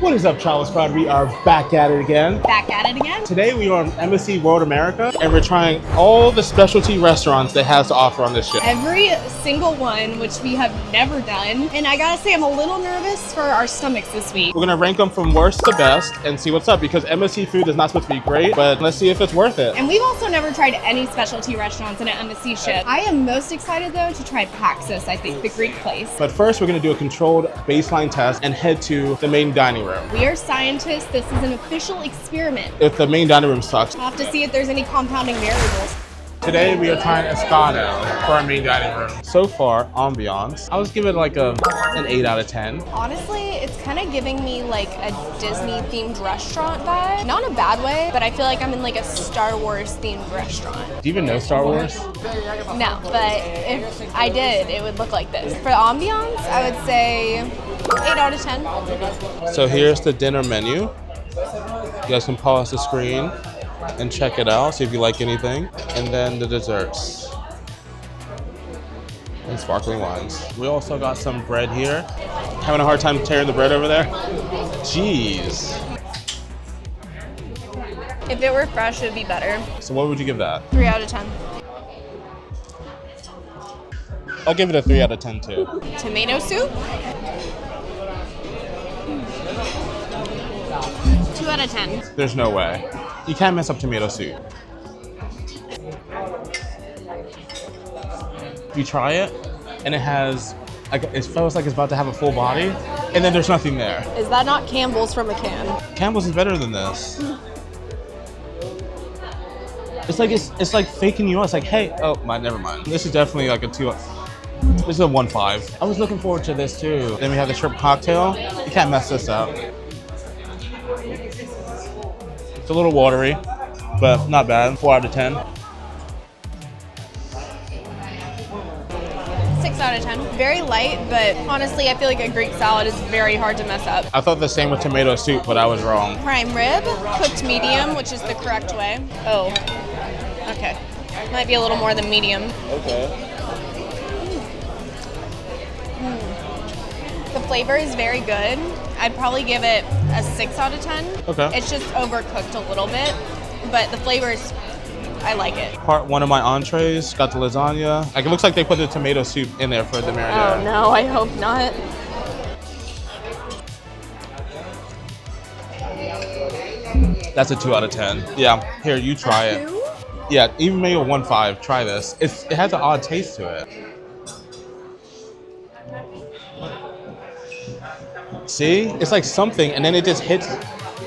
What is up, TravelSpree? We are back at it again. Back at it again? Today we are on MSC World America, and we're trying all the specialty restaurants that has to offer on this ship. Every single one, which we have never done. And I gotta say, I'm a little nervous for our stomachs this week. We're gonna rank them from worst to best and see what's up, because MSC food is not supposed to be great, but let's see if it's worth it. And we've also never tried any specialty restaurants in an MSC ship. I am most excited though to try Paxos, I think, the Greek place. But first, we're gonna do a controlled baseline test and head to the main dining room. We are scientists. This is an official experiment. If the main dining room sucks. We'll have to see if there's any compounding variables. Today we are trying Escano for our main dining room. So far, ambiance, I was giving like an 8 out of 10. Honestly, it's kind of giving me like a Disney themed restaurant vibe. Not in a bad way, but I feel like I'm in like a Star Wars themed restaurant. Do you even know Star Wars? No, but if I did, it would look like this. For ambiance, I would say 8 out of 10. So here's the dinner menu. You guys can pause the screen and check it out, see if you like anything. And then the desserts and sparkling wines. We also got some bread here. Having a hard time tearing the bread over there? Jeez. If it were fresh, it would be better. So what would you give that? 3 out of 10. I'll give it a 3 out of 10 too. Tomato soup? 2 out of 10. There's no way. You can't mess up tomato soup. You try it, and it has, like, it feels like it's about to have a full body, and then there's nothing there. Is that not Campbell's from a can? Campbell's is better than this. It's like faking you out. It's like, hey, oh, never mind. This is definitely like a 2. This is a 1.5. I was looking forward to this too. Then we have the shrimp cocktail. You can't mess this up. It's a little watery, but not bad. 4 out of 10. 6 out of 10. Very light, but honestly, I feel like a Greek salad is very hard to mess up. I thought the same with tomato soup, but I was wrong. Prime rib, cooked medium, which is the correct way. Oh, okay. Might be a little more than medium. Okay. The flavor is very good. I'd probably give it a 6 out of 10. Okay. It's just overcooked a little bit, but the flavors, I like it. Part one of my entrees, got the lasagna. Like, it looks like they put the tomato soup in there for the marinade. Oh no, I hope not. That's a 2 out of 10. Yeah, here, you try it. 2? Yeah, even maybe a 1.5, try this. It has an odd taste to it. See? It's like something, and then it just hits.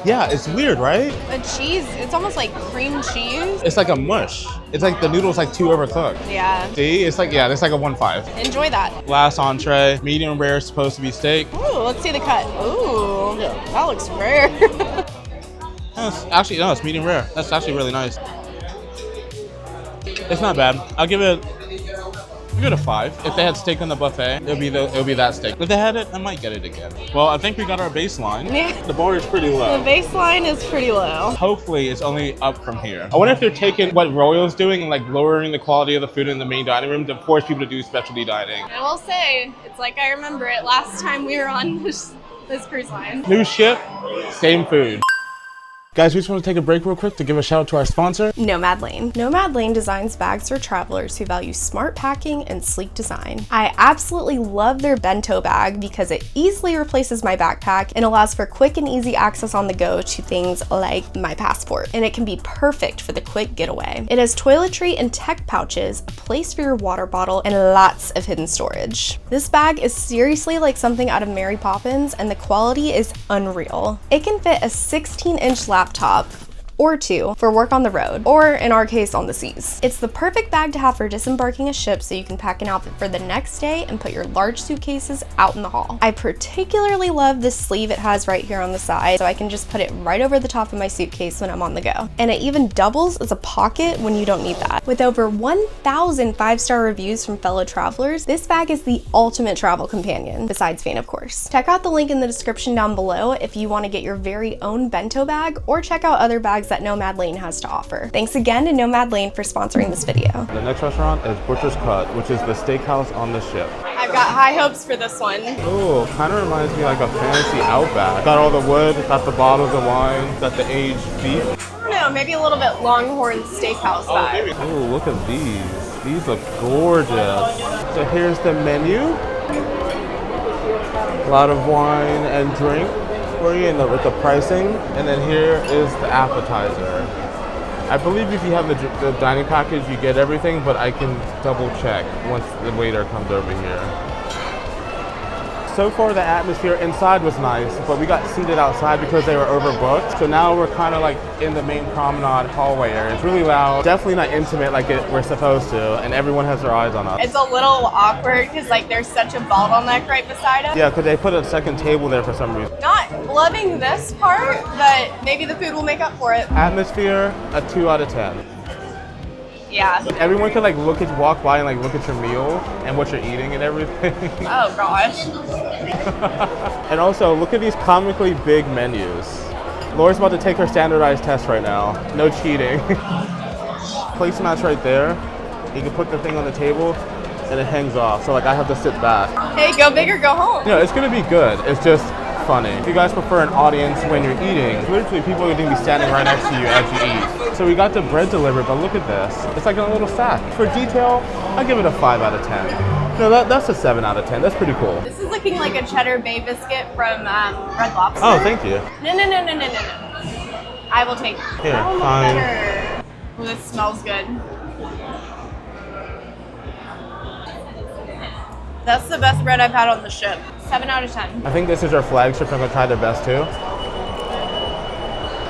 Yeah, it's weird, right? The cheese, it's almost like cream cheese. It's like a mush. It's like the noodle's like too overcooked. Yeah. See? It's like, yeah, it's like a 1.5. Enjoy that. Last entree, medium rare, supposed to be steak. Ooh, let's see the cut. Ooh, that looks rare. Actually, no, it's medium rare. That's actually really nice. It's not bad. I'll give it a 5. If they had steak on the buffet, it'll be that steak. If they had it, I might get it again. Well, I think we got our baseline. Yeah. The bar is pretty low. The baseline is pretty low. Hopefully, it's only up from here. I wonder if they're taking what Royal's doing and like lowering the quality of the food in the main dining room to force people to do specialty dining. I will say, it's like I remember it last time we were on this cruise line. New ship, same food. Guys, we just want to take a break real quick to give a shout out to our sponsor, Nomad Lane. Nomad Lane designs bags for travelers who value smart packing and sleek design. I absolutely love their bento bag because it easily replaces my backpack and allows for quick and easy access on the go to things like my passport. And it can be perfect for the quick getaway. It has toiletry and tech pouches, a place for your water bottle, and lots of hidden storage. This bag is seriously like something out of Mary Poppins, and the quality is unreal. It can fit a 16-inch laptop or 2 for work on the road, or in our case, on the seas. It's the perfect bag to have for disembarking a ship so you can pack an outfit for the next day and put your large suitcases out in the hall. I particularly love this sleeve it has right here on the side, so I can just put it right over the top of my suitcase when I'm on the go. And it even doubles as a pocket when you don't need that. With over 1,000 5-star reviews from fellow travelers, this bag is the ultimate travel companion, besides Fain, of course. Check out the link in the description down below if you want to get your very own bento bag, or check out other bags that Nomad Lane has to offer. Thanks again to Nomad Lane for sponsoring this video. The next restaurant is Butcher's Cut, which is the steakhouse on the ship. I've Got high hopes for this one. Ooh, kind of reminds me like a fancy Outback. Got all the wood, got the bottles of wine, got the aged beef. I don't know, maybe a little bit Longhorn Steakhouse vibe. Ooh, look at these. These look gorgeous. So here's the menu. A lot of wine and drink for you with the pricing. And then here is the appetizer. I believe if you have the dining package, you get everything, but I can double check once the waiter comes over here. So far, the atmosphere inside was nice, but we got seated outside because they were overbooked. So now we're kind of like in the main promenade hallway area. It's really loud, definitely not intimate like we're supposed to, and everyone has their eyes on us. It's a little awkward because like there's such a bottleneck right beside us. Yeah, because they put a second table there for some reason. Not loving this part, but maybe the food will make up for it. Atmosphere, a 2 out of 10. Yeah. Everyone can like walk by and like look at your meal and what you're eating and everything. Oh gosh. And also, look at these comically big menus. Laura's about to take her standardized test right now. No cheating. Placemat's right there. You can put the thing on the table and it hangs off. So like I have to sit back. Hey, go big or go home. You know, it's gonna be good. It's just funny. If you guys prefer an audience when you're eating, literally people are gonna be standing right next to you as you eat. So we got the bread delivered, but look at this. It's like in a little sack. For detail, I give it a 5 out of 10. No, that's a 7 out of 10. That's pretty cool. This is looking like a cheddar bay biscuit from Red Lobster. Oh, thank you. No. I will take it. Here, That will look fine. better. Ooh, this smells good. That's the best bread I've had on the ship. 7 out of 10. I think this is our flagship. I'm gonna try their best too.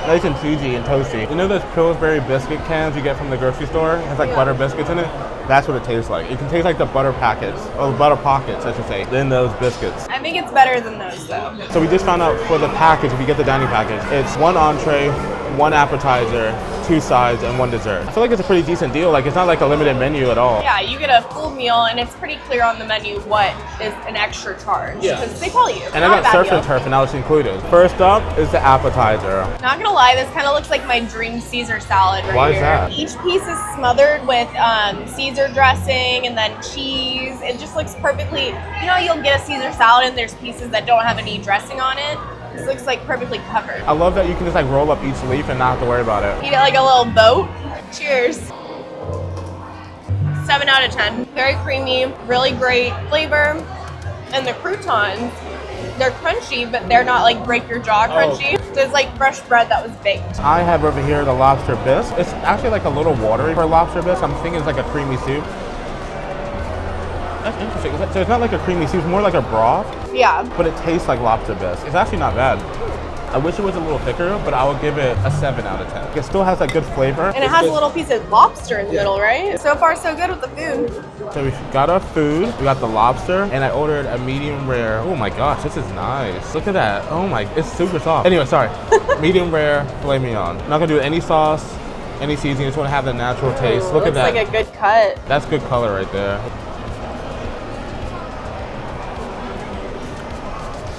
Nice and cheesy and toasty. You know those Pillsbury biscuit cans you get from the grocery store? It has like butter biscuits in it? That's what it tastes like. It can taste like the butter packets, or butter pockets, I should say, than those biscuits. I think it's better than those though. So we just found out for the package, if you get the dining package, it's 1 entree, 1 appetizer, 2 sides, and 1 dessert. I feel like it's a pretty decent deal. Like it's not like a limited menu at all. Yeah, you get a full meal and it's pretty clear on the menu what is an extra charge. Yeah. Because they tell you. And I got surf and turf and now it's included. First up is the appetizer. Not gonna lie, this kind of looks like my dream Caesar salad right Why is here. that? Each piece is smothered with Caesar dressing and then cheese. It just looks perfectly, you know, you'll get a Caesar salad and there's pieces that don't have any dressing on it. This looks like perfectly covered. I love that you can just like roll up each leaf and not have to worry about it. Eat it like a little boat. Cheers. 7 out of 10. Very creamy, really great flavor. And the croutons, they're crunchy, but they're not like break your jaw crunchy. So it's like fresh bread that was baked. I have over here the lobster bisque. It's actually like a little watery for lobster bisque. I'm thinking it's like a creamy soup. That's interesting. So it's not like a creamy soup, it's more like a broth, Yeah. but it tastes like lobster bisque. It's actually not bad. I wish it was a little thicker, but I would give it a 7 out of 10. It still has like good flavor. And it has a little piece of lobster in the middle, right? So far, so good with the food. So we got our food, we got the lobster, and I ordered a medium rare. Oh my gosh, this is nice. Look at that. Oh my, it's super soft. Anyway, sorry. Medium rare filet mignon. I'm not gonna do any sauce, any seasoning, just wanna have the natural taste. Look at that. Looks like a good cut. That's good color right there.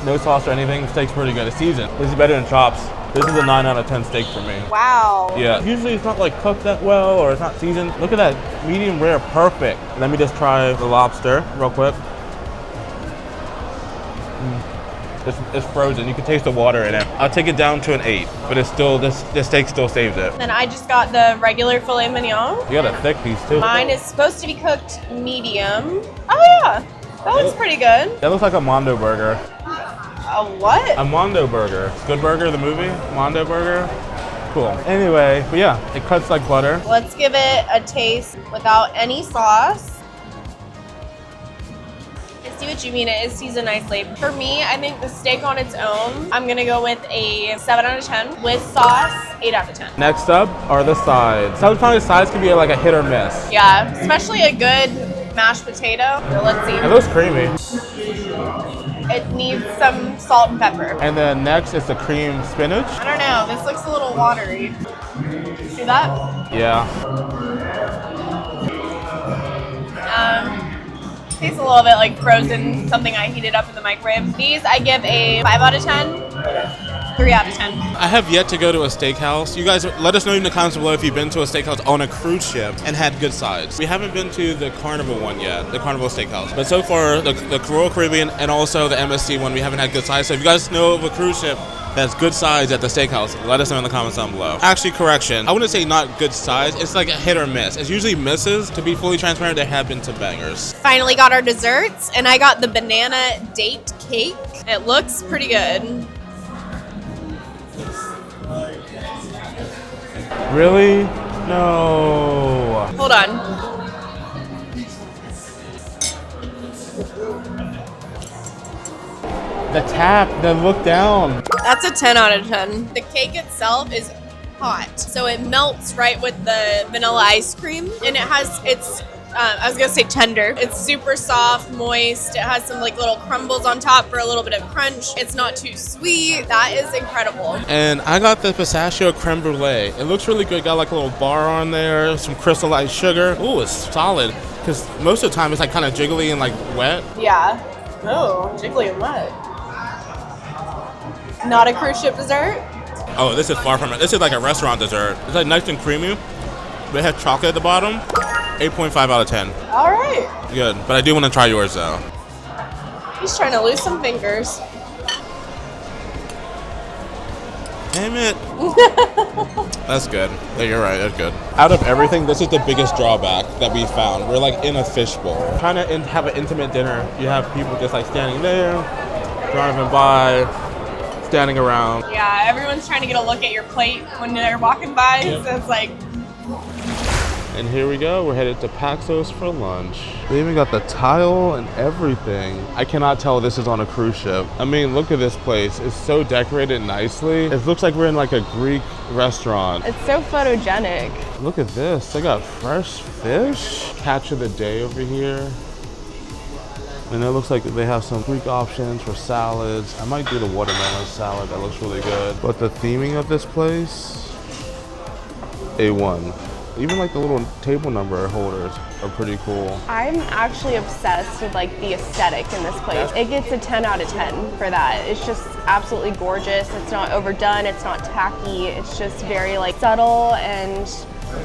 No sauce or anything, steak's pretty good. It's seasoned. This is better than chops. This is a 9 out of 10 steak for me. Wow. Yeah. Usually it's not like cooked that well or it's not seasoned. Look at that, medium rare, perfect. Let me just try the lobster real quick. It's frozen. You can taste the water in it. I'll take it down to an 8, but it's still, this steak still saves it. Then I just got the regular filet mignon. You got a thick piece too. Mine is supposed to be cooked medium. Oh yeah, that looks pretty good. That looks like a Mondo burger. A what? A Mondo burger. Good Burger, the movie? Mondo burger? Cool. Anyway, but yeah, it cuts like butter. Let's give it a taste without any sauce. I see what you mean, it is seasoned nicely. For me, I think the steak on its own, I'm gonna go with a 7 out of 10. With sauce, 8 out of 10. Next up are the sides. Sometimes sides can be like a hit or miss. Yeah, especially a good mashed potato. So let's see. It looks creamy. It needs some salt and pepper. And then next is the cream spinach. I don't know, this looks a little watery. See that? Yeah. Tastes a little bit like frozen, something I heated up in the microwave. These I give a 5 out of 10. 3 out of 10. I have yet to go to a steakhouse. You guys, let us know in the comments below if you've been to a steakhouse on a cruise ship and had good sides. We haven't been to the Carnival one yet, the Carnival Steakhouse. But so far, the Royal Caribbean and also the MSC one, we haven't had good sides. So if you guys know of a cruise ship that's good sides at the steakhouse, let us know in the comments down below. Actually, correction. I wouldn't say not good sides. It's like a hit or miss. It's usually misses. To be fully transparent, there have been some bangers. Finally got our desserts, and I got the banana date cake. It looks pretty good. Really? No. Hold on. The tap, the look down. That's a 10 out of 10. The cake itself is hot, so it melts right with the vanilla ice cream, and it's I was gonna say tender. It's super soft, moist. It has some like little crumbles on top for a little bit of crunch. It's not too sweet. That is incredible. And I got the pistachio creme brulee. It looks really good. Got like a little bar on there, some crystallized sugar. Ooh, it's solid. Because most of the time it's like kind of jiggly and like wet. Yeah. Oh, jiggly and wet. Not a cruise ship dessert? Oh, this is far from it. This is like a restaurant dessert. It's like nice and creamy. But it has chocolate at the bottom. 8.5 out of 10. All right. Good, but I do want to try yours though. He's trying to lose some fingers. Damn it. That's good. Yeah, you're right, that's good. Out of everything, this is the biggest drawback that we found. We're like in a fishbowl. Trying to have an intimate dinner. You have people just like standing there, driving by, standing around. Yeah, everyone's trying to get a look at your plate when they're walking by. Yep. So it's like, And here we go, we're headed to Paxos for lunch. They even got the tile and everything. I cannot tell this is on a cruise ship. I mean, look at this place. It's so decorated nicely. It looks like we're in like a Greek restaurant. it's so photogenic. Look at this, they got fresh fish. Catch of the day over here. And it looks like they have some Greek options for salads. I might do the watermelon salad, that looks really good. But the theming of this place, A1. Even like the little table number holders are pretty cool. I'm actually obsessed with like the aesthetic in this place. It gets a 10 out of 10 for that. It's just absolutely gorgeous. It's not overdone, it's not tacky. It's just very like subtle and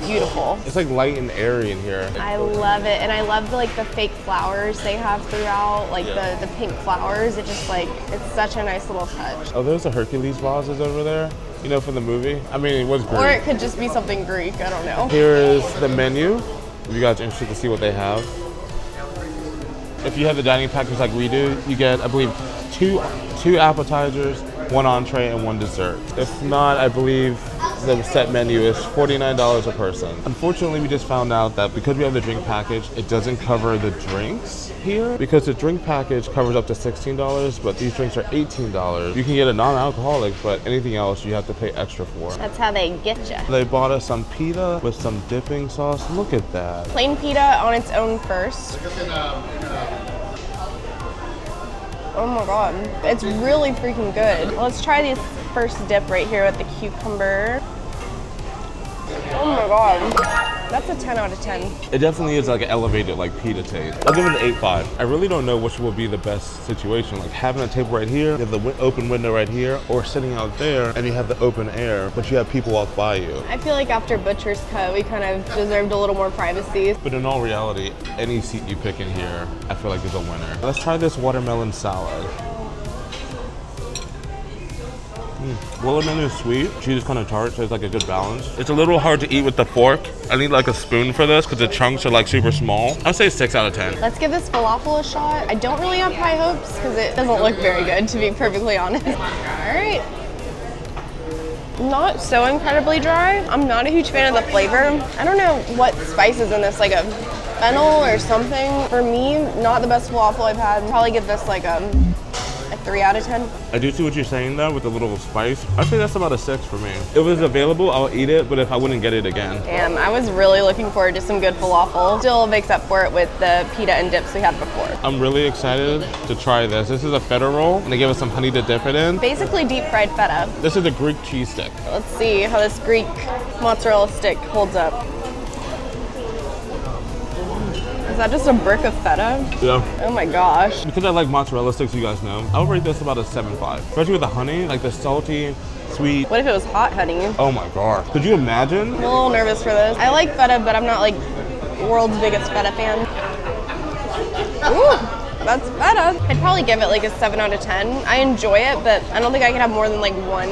beautiful. It's like light and airy in here. I love it, and I love like the fake flowers they have throughout, like the pink flowers. It just like, it's such a nice little touch. Oh, there's the Hercules vases over there. You know, from the movie. I mean, it was Greek. Or it could just be something Greek, I don't know. Here is the menu. If you guys are interested to see what they have. If you have the dining package like we do, you get, I believe, two appetizers, 1 entree, and 1 dessert. If not, I believe the set menu is $49 a person. Unfortunately, we just found out that because we have the drink package, it doesn't cover the drinks here. Because the drink package covers up to $16, but these drinks are $18. You can get a non-alcoholic, but anything else you have to pay extra for. That's how they get you. They bought us some pita with some dipping sauce. Look at that. Plain pita on its own first. Oh my god, it's really freaking good. Let's try this first dip right here with the cucumber. Oh my god, that's a 10 out of 10. It definitely is like an elevated like pita taste. I'll give it an 8.5. I really don't know which will be the best situation. Like having a table right here, you have the open window right here, or sitting out there and you have the open air, but you have people walk by you. I feel like after Butcher's Cut, we kind of deserved a little more privacy. But in all reality, any seat you pick in here, I feel like is a winner. Let's try this watermelon salad. Watermelon is sweet, cheese is kind of tart, so it's like a good balance. It's a little hard to eat with the fork. I need like a spoon for this because the chunks are like super small. I'd say 6 out of 10. Let's give this falafel a shot. I don't really have high hopes because it doesn't look very good, to be perfectly honest. All right. Not so incredibly dry. I'm not a huge fan of the flavor. I don't know what spice is in this, like a fennel or something. For me, not the best falafel I've had. Probably give this like a 3 out of 10. I do see what you're saying though with the little spice. I think that's about a 6 for me. If it was available, I'll eat it, but if I wouldn't get it again. Damn, I was really looking forward to some good falafel. Still makes up for it with the pita and dips we had before. I'm really excited to try this. This is a feta roll, and they give us some honey to dip it in. Basically deep fried feta. This is a Greek cheese stick. Let's see how this Greek mozzarella stick holds up. Is that just a brick of feta? Yeah. Oh my gosh. Because I like mozzarella sticks, you guys know, I'll rate this about a 7.5. Especially with the honey, like the salty, sweet. What if it was hot honey? Oh my god. Could you imagine? I'm a little nervous for this. I like feta, but I'm not like world's biggest feta fan. Ooh. That's feta. I'd probably give it like a 7 out of 10. I enjoy it, but I don't think I could have more than like one.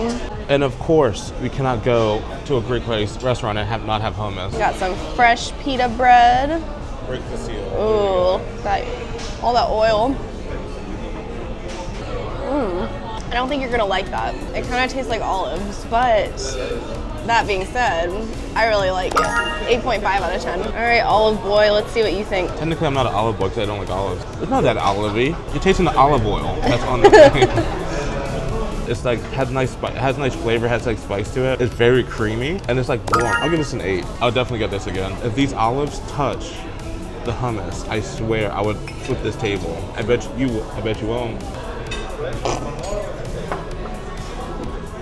And of course, we cannot go to a Greek restaurant and not have hummus. Got some fresh pita bread. Break the seal. Ooh, all that oil. I don't think you're gonna like that. It kind of tastes like olives, but that being said, I really like it. 8.5 out of 10. All right, olive boy, let's see what you think. Technically, I'm not an olive boy because I don't like olives. It's not that olivey. You're tasting the olive oil that's on the thing. It's like, has nice flavor, has like spice to it. It's very creamy, and it's like warm. I'll give this an 8. I'll definitely get this again. If these olives touch the hummus, I swear I would flip this table. I bet you won't.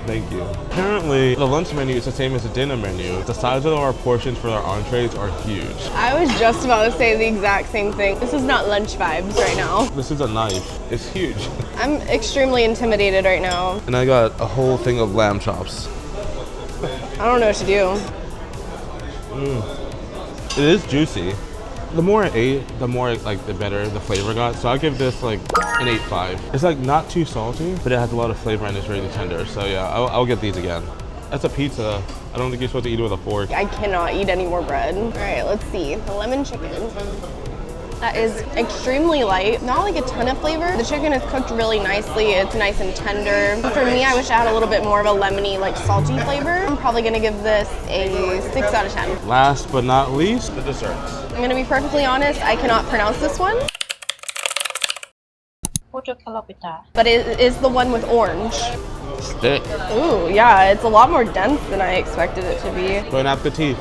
Thank you. Apparently, the lunch menu is the same as the dinner menu. The size of our portions for our entrees are huge. I was just about to say the exact same thing. This is not lunch vibes right now. This is a knife. It's huge. I'm extremely intimidated right now. And I got a whole thing of lamb chops. I don't know what to do. It is juicy. The more I ate, the more like the better the flavor got. So I'll give this like an 8.5. It's like not too salty, but it has a lot of flavor and it's really tender. So yeah, I'll get these again. That's a pizza. I don't think you're supposed to eat it with a fork. I cannot eat any more bread. All right, let's see. The lemon chicken. That is extremely light. Not like a ton of flavor. The chicken is cooked really nicely. It's nice and tender. For me, I wish I had a little bit more of a lemony, like salty flavor. I'm probably gonna give this a 6 out of 10. Last but not least, the desserts. I'm gonna be perfectly honest, I cannot pronounce this one. But it is the one with orange. Stick. Ooh, yeah, it's a lot more dense than I expected it to be. Bon appetit.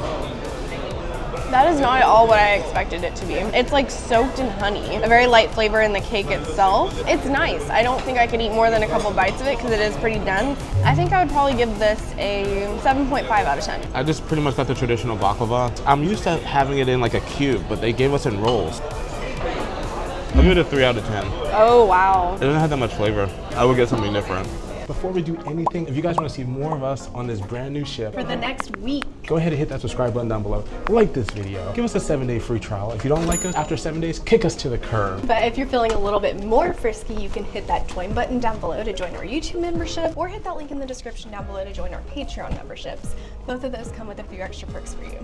That is not at all what I expected it to be. It's like soaked in honey. A very light flavor in the cake itself. It's nice. I don't think I could eat more than a couple bites of it because it is pretty dense. I think I would probably give this a 7.5 out of 10. I just pretty much got the traditional baklava. I'm used to having it in like a cube, but they gave us in rolls. I'll give it a 3 out of 10. Oh, wow. It doesn't have that much flavor. I would get something different. Before we do anything, if you guys want to see more of us on this brand new ship For the next week. go ahead and hit that subscribe button down below. Like this video. Give us a 7-day free trial. If you don't like us after 7 days, kick us to the curb. But if you're feeling a little bit more frisky, you can hit that join button down below to join our YouTube membership, or hit that link in the description down below to join our Patreon memberships. Both of those come with a few extra perks for you.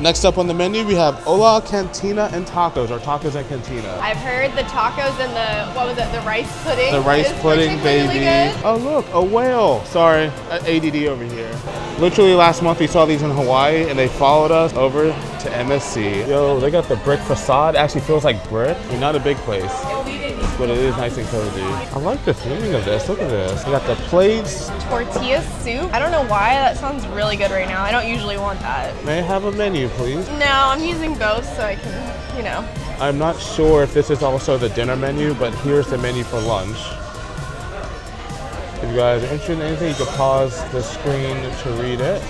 Next up on the menu, we have Ola Cantina and tacos, or tacos at Cantina. I've heard the tacos and the, what was it, the rice pudding? The rice pudding, baby. Good. Oh look, a whale. Sorry, ADD over here. Literally last month we saw these in Hawaii and they followed us over to MSC. Yo, they got the brick facade. It actually feels like brick. I mean, not a big place, but it is nice and cozy. I like the feeling of this. Look at this. We got the plates. Tortilla soup. I don't know why, that sounds really good right now. I don't usually want that. May I have a menu, please? No, I'm using both so I can, you know. I'm not sure if this is also the dinner menu, but here's the menu for lunch. If you guys are interested in anything, you can pause the screen to read it.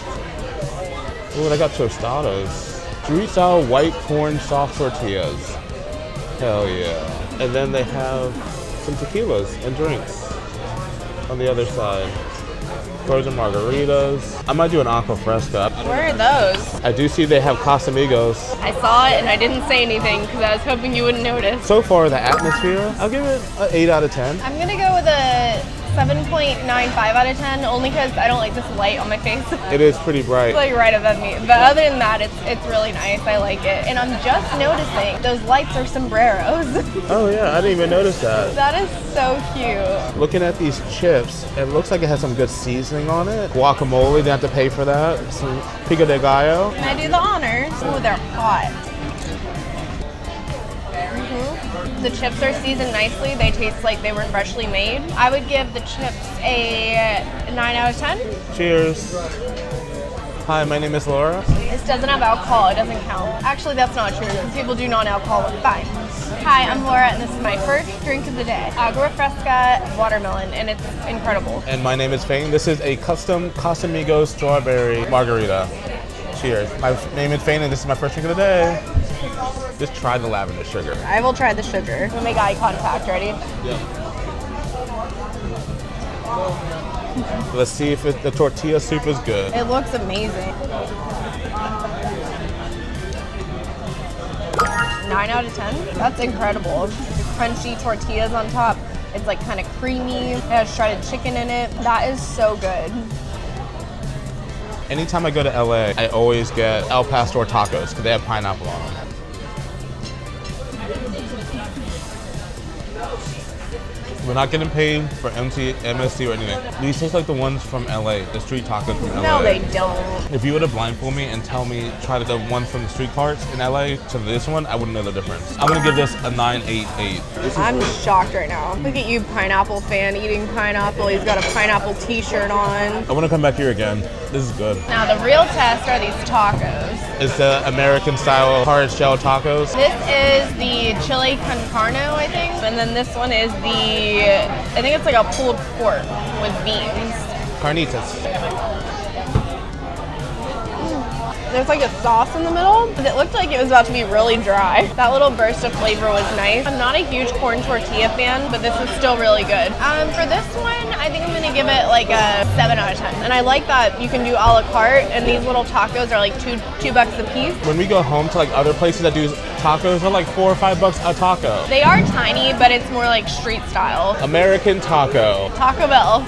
Ooh, I got tostadas. Street-style white corn soft tortillas. Hell yeah. And then they have some tequilas and drinks on the other side. Frozen margaritas. I might do an aqua fresca. Where are those? I do see they have Casamigos. I saw it and I didn't say anything because I was hoping you wouldn't notice. So far, the atmosphere, I'll give it an 8 out of 10. I'm gonna go with a 7.95 out of 10, only because I don't like this light on my face. It is pretty bright. It's like right above me. But other than that, it's really nice. I like it. And I'm just noticing those lights are sombreros. Oh yeah, I didn't even notice that. That is so cute. Looking at these chips, it looks like it has some good seasoning on it. Guacamole, they have to pay for that. Some pico de gallo. Can I do the honors? Oh, they're hot. The chips are seasoned nicely. They taste like they were freshly made. I would give the chips a 9 out of 10. Cheers. Hi, my name is Laura. This doesn't have alcohol. It doesn't count. Actually, that's not true. People do non-alcoholic. Fine. Hi, I'm Laura, and this is my first drink of the day. Agua Fresca watermelon, and it's incredible. And my name is Fain. This is a custom Casamigos strawberry margarita. Cheers. My name is Fain, and this is my first drink of the day. Just try the lavender sugar. I will try the sugar. We'll make eye contact. Ready? Yeah. Let's see if the tortilla soup is good. It looks amazing. 9 out of 10. That's incredible. The crunchy tortillas on top. It's like kind of creamy. It has shredded chicken in it. That is so good. Anytime I go to LA, I always get El Pastor tacos because they have pineapple on them. We're not getting paid for MSC or anything. These taste like the ones from LA, the street tacos from LA. No, they don't. If you were to blindfold me and tell me, try the ones from the street carts in LA to this one, I wouldn't know the difference. I'm gonna give this a 988. I'm shocked right now. Look at you, pineapple fan, eating pineapple. He's got a pineapple t-shirt on. I wanna come back here again. This is good. Now the real test are these tacos. It's the American style hard shell tacos. This is the chili con carne, I think. And then this one is I think it's like a pulled pork with beans. Carnitas. There's like a sauce in the middle, but it looked like it was about to be really dry. That little burst of flavor was nice. I'm not a huge corn tortilla fan, but this is still really good. For this one, I think I'm gonna give it like a 7 out of 10. And I like that you can do a la carte, and these little tacos are like $2 a piece. When we go home to like other places that do tacos, they're like $4 or $5 a taco. They are tiny, but it's more like street style. American taco. Taco Bell.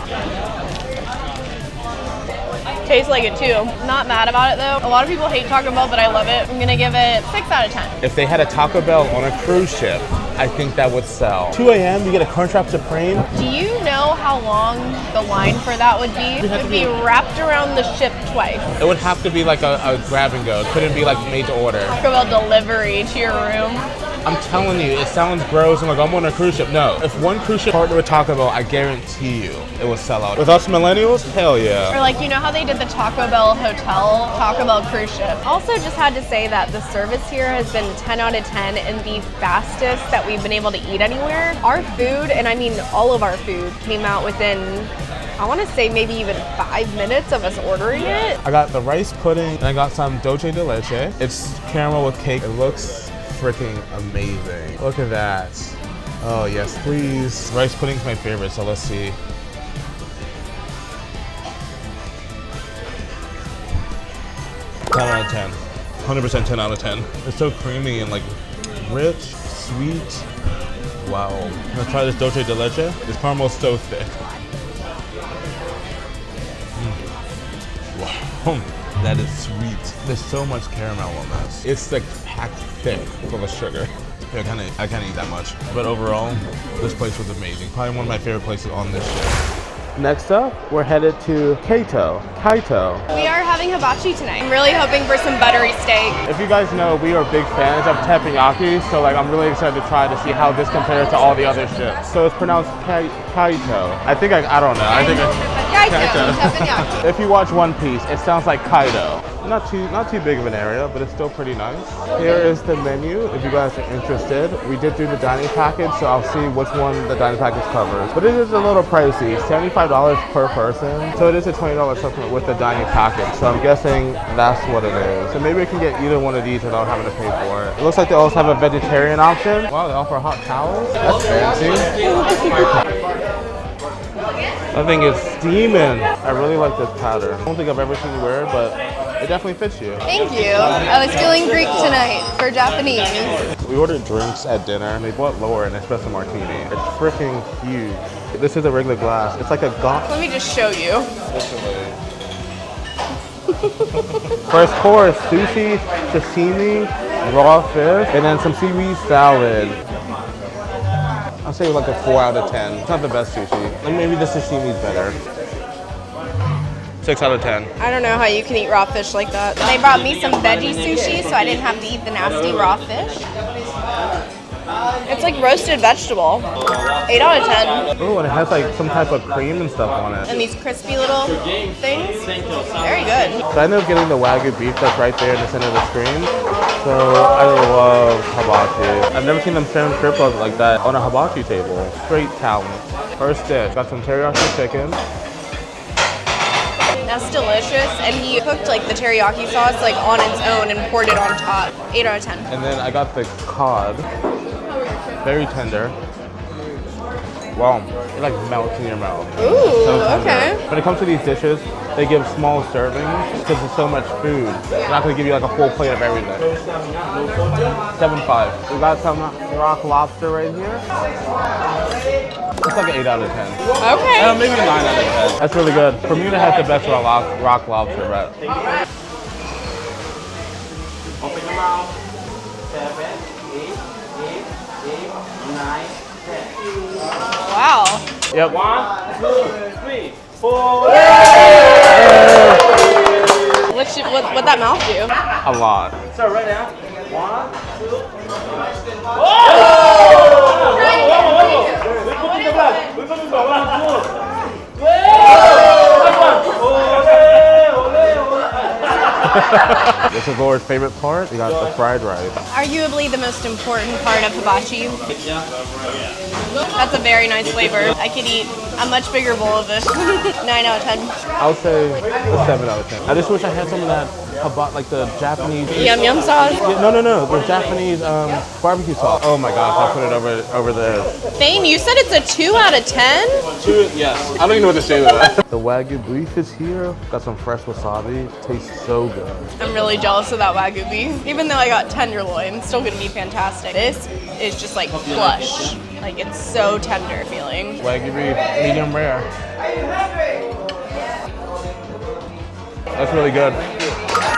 Tastes like it too. Not mad about it though. A lot of people hate Taco Bell, but I love it. I'm gonna give it 6 out of 10. If they had a Taco Bell on a cruise ship, I think that would sell. 2 a.m. you get a Crunchwrap Supreme. Do you know how long the line for that would be? It would be wrapped around the ship twice. It would have to be like a grab and go. It couldn't be like made to order. Taco Bell delivery to your room. I'm telling you, it sounds gross. I'm like, I'm on a cruise ship. No. If one cruise ship partnered with Taco Bell, I guarantee you it will sell out. With us millennials, hell yeah. Or like, you know how they did the Taco Bell hotel, Taco Bell cruise ship. Also just had to say that the service here has been 10 out of 10 and the fastest that we've been able to eat anywhere. Our food, and I mean all of our food, came out within, I want to say maybe even 5 minutes of us ordering it. I got the rice pudding and I got some dulce de leche. It's caramel with cake. It looks freaking amazing. Look at that. Oh yes, please. Rice pudding's my favorite, so let's see. Ten out of 10. 100% 10 out of 10. It's so creamy and like rich, sweet. Wow. I'm gonna try this dulce de leche. This caramel's so thick. Wow. That is sweet. There's so much caramel on this. It's like packed thick full of sugar. I can't eat that much. But overall, this place was amazing. Probably one of my favorite places on this ship. Next up, we're headed to Kaito. We are having hibachi tonight. I'm really hoping for some buttery steak. If you guys know, we are big fans of teppanyaki, so like I'm really excited to try to see how this compares to all the other ships. So it's pronounced Kaito. I don't know. Teppanyaki. If you watch One Piece, it sounds like Kaido. Not too big of an area, but it's still pretty nice. Here is the menu. If you guys are interested, we did do the dining package, so I'll see which one the dining package covers. But it is a little pricey, $75 per person. So it is a $20 supplement with the dining package. So I'm guessing that's what it is. So maybe I can get either one of these without having to pay for it. It looks like they also have a vegetarian option. Wow, they offer hot towels. That's fancy. I think it's steaming. I really like this pattern. I don't think I've ever seen you wear it, but it definitely fits you. Thank you. I was feeling Greek tonight for Japanese. We ordered drinks at dinner and they bought lower an espresso martini. It's freaking huge. This is a regular glass. It's like a gaunt. Let me just show you. First course, sushi, sashimi, raw fish, and then some seaweed salad. I'll say like a 4 out of 10. It's not the best sushi. And maybe the sashimi's better. 6 out of 10. I don't know how you can eat raw fish like that. They brought me some veggie sushi, so I didn't have to eat the nasty raw fish. It's like roasted vegetable. 8 out of 10. Oh, and it has like some type of cream and stuff on it. And these crispy little things. Very good. So I ended up getting the Wagyu beef that's right there in the center of the screen. So I love hibachi. I've never seen them serve shrimp like that on a hibachi table. Great talent. First dish, got some teriyaki chicken. That's delicious. And he cooked like the teriyaki sauce like on its own and poured it on top. 8 out of 10. And then I got the cod. Very tender. Wow, it like melts in your mouth. Ooh, So tender. okay. When it comes to these dishes, they give small servings because there's so much food. They're not gonna give you like a full plate of everything. 7.5. We got some rock lobster right here. It's like an 8 out of 10. Okay. Maybe 9 out of 10. That's really good. Bermuda has the best rock lobster, but. Open your mouth. 7, 8, 9, 10. Wow. Yep. 1, 2, 3, 4. What'd that mouth do? A lot. So right now, 1, 2. This is Laura's favorite part. We got the fried rice. Arguably the most important part of hibachi. That's a very nice flavor. I could eat a much bigger bowl of this. 9 out of 10. I would say a 7 out of 10. I just wish I had some of that like the Japanese. Yum yum sauce. Yeah, no, the Japanese barbecue sauce. Oh my gosh, I'll put it over there. Fane, you said it's a 2 out of 10? Yes. I don't even know what to say to that. The Wagyu beef is here. Got some fresh wasabi. Tastes so good. I'm really jealous of that Wagyu beef. Even though I got tenderloin, it's still gonna be fantastic. This is just like plush. Like it's so tender feeling. Wagyu beef, medium rare. That's really good.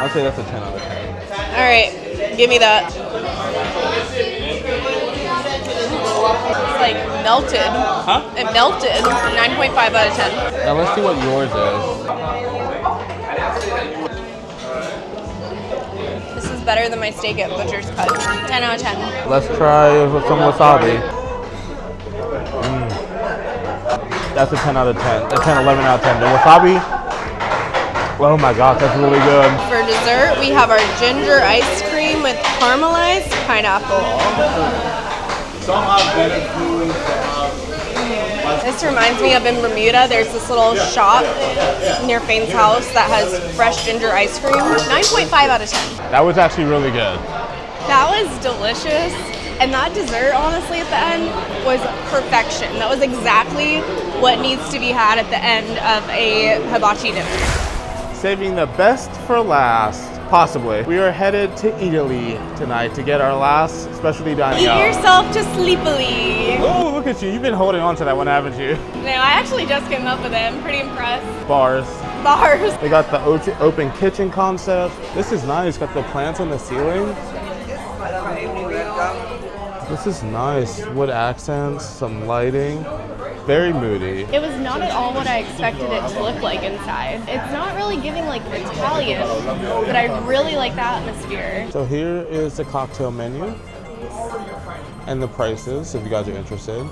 I'll say that's a 10 out of 10. All right, give me that. It's like melted. Huh? It melted. 9.5 out of 10. Now let's see what yours is. This is better than my steak at Butcher's Cut. 10 out of 10. Let's try with some wasabi. That's a 10 out of 10. That's 10, 11 out of 10. The wasabi, oh my gosh, that's really good. For dessert, we have our ginger ice cream with caramelized pineapple. Some have better food. This reminds me of in Bermuda, there's this little shop near Fane's house that has fresh ginger ice cream. 9.5 out of 10. That was actually really good. That was delicious. And that dessert, honestly, at the end was perfection. That was exactly what needs to be had at the end of a hibachi dinner. Saving the best for last, possibly. We are headed to Italy tonight to get our last specialty dining Eat out. yourself to sleepily. Oh, look at you. You've been holding on to that one, haven't you? No, I actually just came up with it. I'm pretty impressed. Bars. Bars. They got the open kitchen concept. This is nice. Got the plants on the ceiling. This is nice. Wood accents, some lighting. Very moody. It was not at all what I expected it to look like inside. It's not really giving like Italian, but I really like the atmosphere. So here is the cocktail menu and the prices if you guys are interested.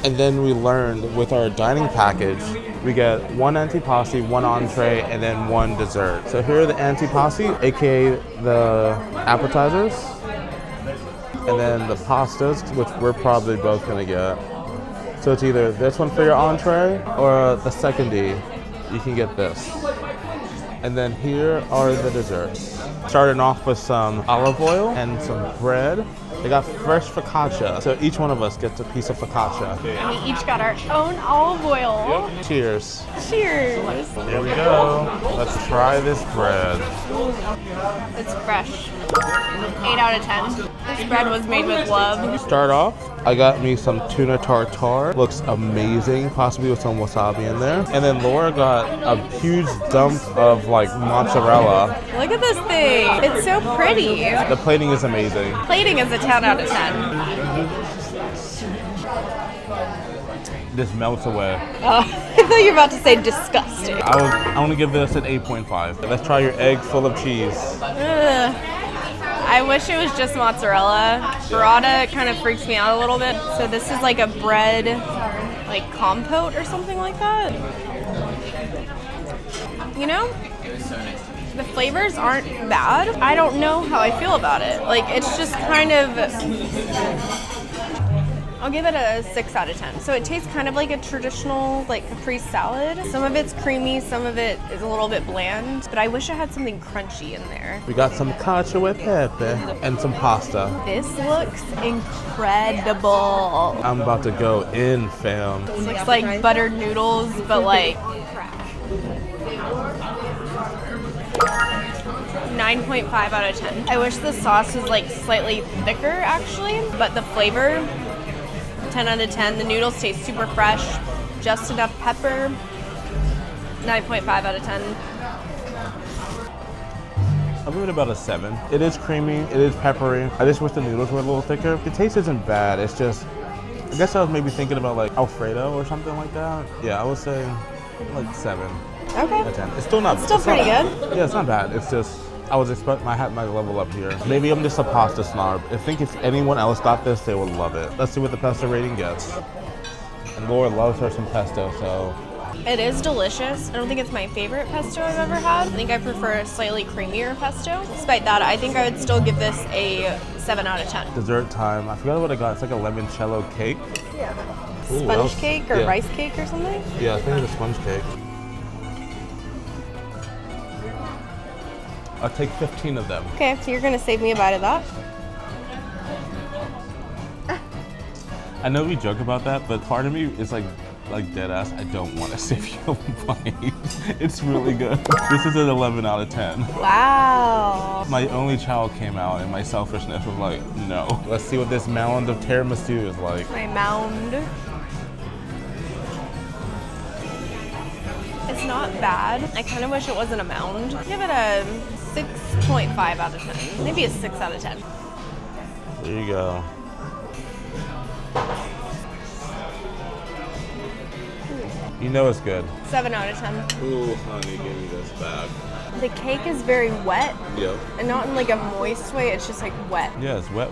And then we learned with our dining package, we get 1 antipasti, 1 entree, and then 1 dessert. So here are the antipasti, aka the appetizers, and then the pastas, which we're probably both gonna get. So it's either this one for your entree or the secondie. You can get this. And then here are the desserts. Starting off with some olive oil and some bread. They got fresh focaccia, so each one of us gets a piece of focaccia. And we each got our own olive oil. Cheers. Cheers. Here we go. Let's try this bread. It's fresh. 8 out of 10. This bread was made with love. Start off, I got me some tuna tartare. Looks amazing, possibly with some wasabi in there. And then Laura got a huge dump of like mozzarella. Look at this thing. It's so pretty. The plating is amazing. Plating is a 10 out of 10. This melts away. Oh, I thought you were about to say disgusting. I want to give this an 8.5. Let's try your egg full of cheese. Ugh. I wish it was just mozzarella. Burrata kind of freaks me out a little bit. So this is like a bread, like compote or something like that. You know, the flavors aren't bad. I don't know how I feel about it. Like it's just kind of, I'll give it a 6 out of 10. So it tastes kind of like a traditional like caprese salad. Some of it's creamy, some of it is a little bit bland, but I wish I had something crunchy in there. We got some cacio e pepe and some pasta. This looks incredible. I'm about to go in, fam. It looks like buttered noodles, but like 9.5 out of 10. I wish the sauce was like slightly thicker actually, but the flavor, 10 out of 10. The noodles taste super fresh, just enough pepper, 9.5 out of 10. I'll give it about a 7. It is creamy, it is peppery. I just wish the noodles were a little thicker. The taste isn't bad, it's just, I guess I was maybe thinking about like Alfredo or something like that. Yeah, I would say like 7. Okay. Out of 10. It's still not. It's still pretty good. Yeah, it's not bad. It's just I was expecting I had my level up here. Maybe I'm just a pasta snob. I think if anyone else got this, they would love it. Let's see what the pesto rating gets. And Laura loves her some pesto, so. It is delicious. I don't think it's my favorite pesto I've ever had. I think I prefer a slightly creamier pesto. Despite that, I think I would still give this a 7 out of 10. Dessert time. I forgot what I got. It's like a limoncello cake. Yeah. Ooh, Sponge cake or yeah. rice cake or something? Yeah, I think it's a sponge cake. I'll take 15 of them. Okay, so you're gonna save me a bite of that. I know we joke about that, but part of me is like dead ass. I don't want to save you a bite. It's really good. This is an 11 out of 10. Wow. My only child came out and my selfishness was like, no. Let's see what this mound of tiramisu is like. My mound. It's not bad. I kind of wish it wasn't a mound. Give it a 6.5 out of 10. Maybe a 6 out of 10. There you go. You know it's good. 7 out of 10. Ooh, honey, give me this back. The cake is very wet. Yep. And not in like a moist way, it's just like wet. Yeah, it's wet.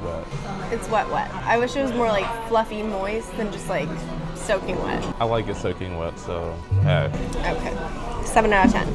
It's wet. I wish it was more like fluffy moist than just like soaking wet. I like it soaking wet, so hey. Okay. 7 out of 10.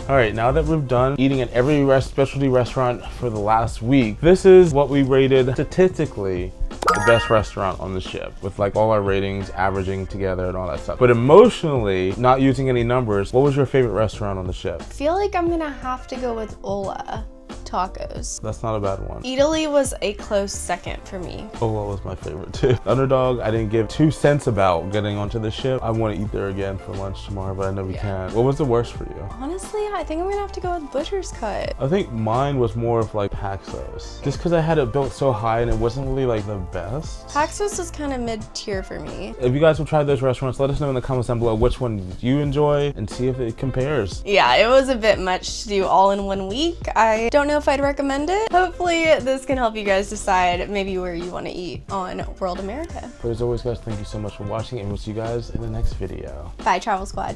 All right, now that we've done eating at every specialty restaurant for the last week, this is what we rated statistically the best restaurant on the ship, with like all our ratings averaging together and all that stuff. But emotionally, not using any numbers, what was your favorite restaurant on the ship? I feel like I'm gonna have to go with Ola Tacos. That's not a bad one. Italy was a close second for me. Ola was my favorite too. Underdog, I didn't give 2 cents about getting onto the ship. I want to eat there again for lunch tomorrow, but I know we can't. What was the worst for you? Honestly, I think I'm gonna have to go with Butcher's Cut. I think mine was more of like Paxos. Just because I had it built so high and it wasn't really like the best. Paxos was kind of mid-tier for me. If you guys have tried those restaurants, let us know in the comments down below which one you enjoy and see if it compares. Yeah, it was a bit much to do all in one week. I don't know if I'd recommend it. Hopefully this can help you guys decide maybe where you want to eat on World America. But as always guys, thank you so much for watching and we'll see you guys in the next video. Bye, Travel Squad.